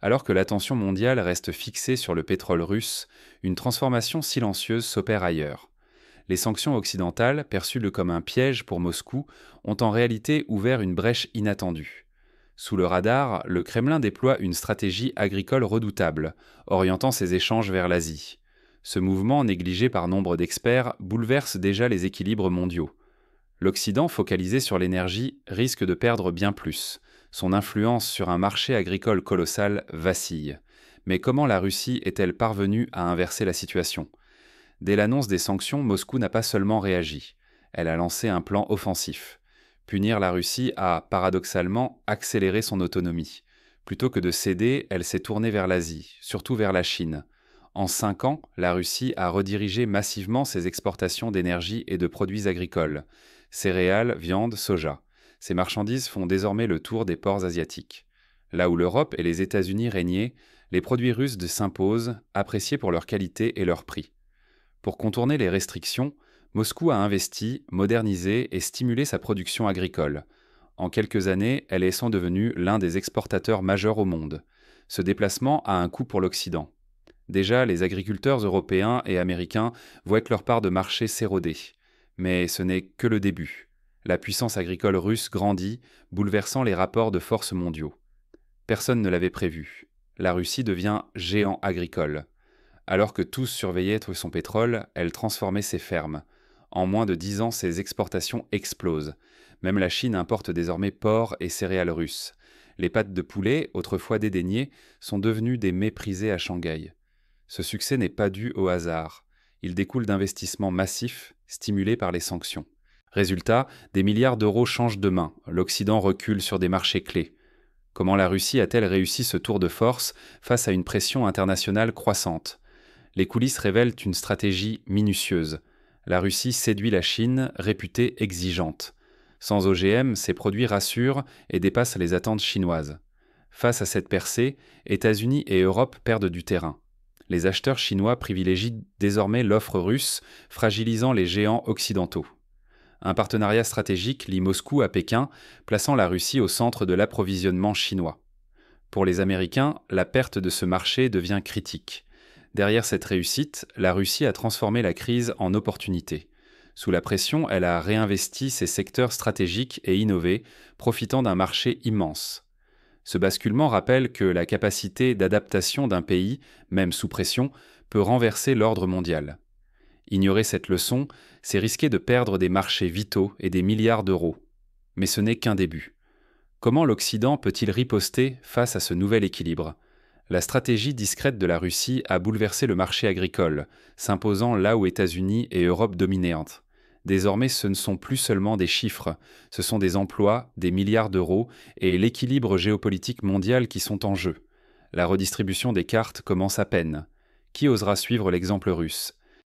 Alors que l'attention mondiale reste fixée sur le pétrole russe, une transformation silencieuse s'opère ailleurs. Les sanctions occidentales, perçues comme un piège pour Moscou, ont en réalité ouvert une brèche inattendue. Sous le radar, le Kremlin déploie une stratégie agricole redoutable, orientant ses échanges vers l'Asie. Ce mouvement, négligé par nombre d'experts, bouleverse déjà les équilibres mondiaux. L'Occident, focalisé sur l'énergie, risque de perdre bien plus. Son influence sur un marché agricole colossal vacille. Mais comment la Russie est-elle parvenue à inverser la situation ? Dès l'annonce des sanctions, Moscou n'a pas seulement réagi. Elle a lancé un plan offensif. Punir la Russie a, paradoxalement, accéléré son autonomie. Plutôt que de céder, elle s'est tournée vers l'Asie, surtout vers la Chine. En 5 ans, la Russie a redirigé massivement ses exportations d'énergie et de produits agricoles. Céréales, viande, soja. Ces marchandises font désormais le tour des ports asiatiques. Là où l'Europe et les États-Unis régnaient, les produits russes s'imposent, appréciés pour leur qualité et leur prix. Pour contourner les restrictions, Moscou a investi, modernisé et stimulé sa production agricole. En quelques années, elle est sans devenue l'un des exportateurs majeurs au monde. Ce déplacement a un coût pour l'Occident. Déjà, les agriculteurs européens et américains voient que leur part de marché s'éroder. Mais ce n'est que le début. La puissance agricole russe grandit, bouleversant les rapports de force mondiaux. Personne ne l'avait prévu. La Russie devient géant agricole. Alors que tous surveillaient son pétrole, elle transformait ses fermes. En moins de 10 ans, ses exportations explosent. Même la Chine importe désormais porc et céréales russes. Les pâtes de poulet, autrefois dédaignées, sont devenues des méprisées à Shanghai. Ce succès n'est pas dû au hasard. Il découle d'investissements massifs, stimulés par les sanctions. Résultat, des milliards d'euros changent de main. L'Occident recule sur des marchés clés. Comment la Russie a-t-elle réussi ce tour de force face à une pression internationale croissante ? Les coulisses révèlent une stratégie minutieuse. La Russie séduit la Chine, réputée exigeante. Sans OGM, ses produits rassurent et dépassent les attentes chinoises. Face à cette percée, États-Unis et Europe perdent du terrain. Les acheteurs chinois privilégient désormais l'offre russe, fragilisant les géants occidentaux. Un partenariat stratégique lie Moscou à Pékin, plaçant la Russie au centre de l'approvisionnement chinois. Pour les Américains, la perte de ce marché devient critique. Derrière cette réussite, la Russie a transformé la crise en opportunité. Sous la pression, elle a réinvesti ses secteurs stratégiques et innové, profitant d'un marché immense. Ce basculement rappelle que la capacité d'adaptation d'un pays, même sous pression, peut renverser l'ordre mondial. Ignorer cette leçon, c'est risquer de perdre des marchés vitaux et des milliards d'euros. Mais ce n'est qu'un début. Comment l'Occident peut-il riposter face à ce nouvel équilibre ? La stratégie discrète de la Russie a bouleversé le marché agricole, s'imposant là où États-Unis et Europe dominantes. Désormais, ce ne sont plus seulement des chiffres, ce sont des emplois, des milliards d'euros et l'équilibre géopolitique mondial qui sont en jeu. La redistribution des cartes commence à peine. Qui osera suivre l'exemple russe ?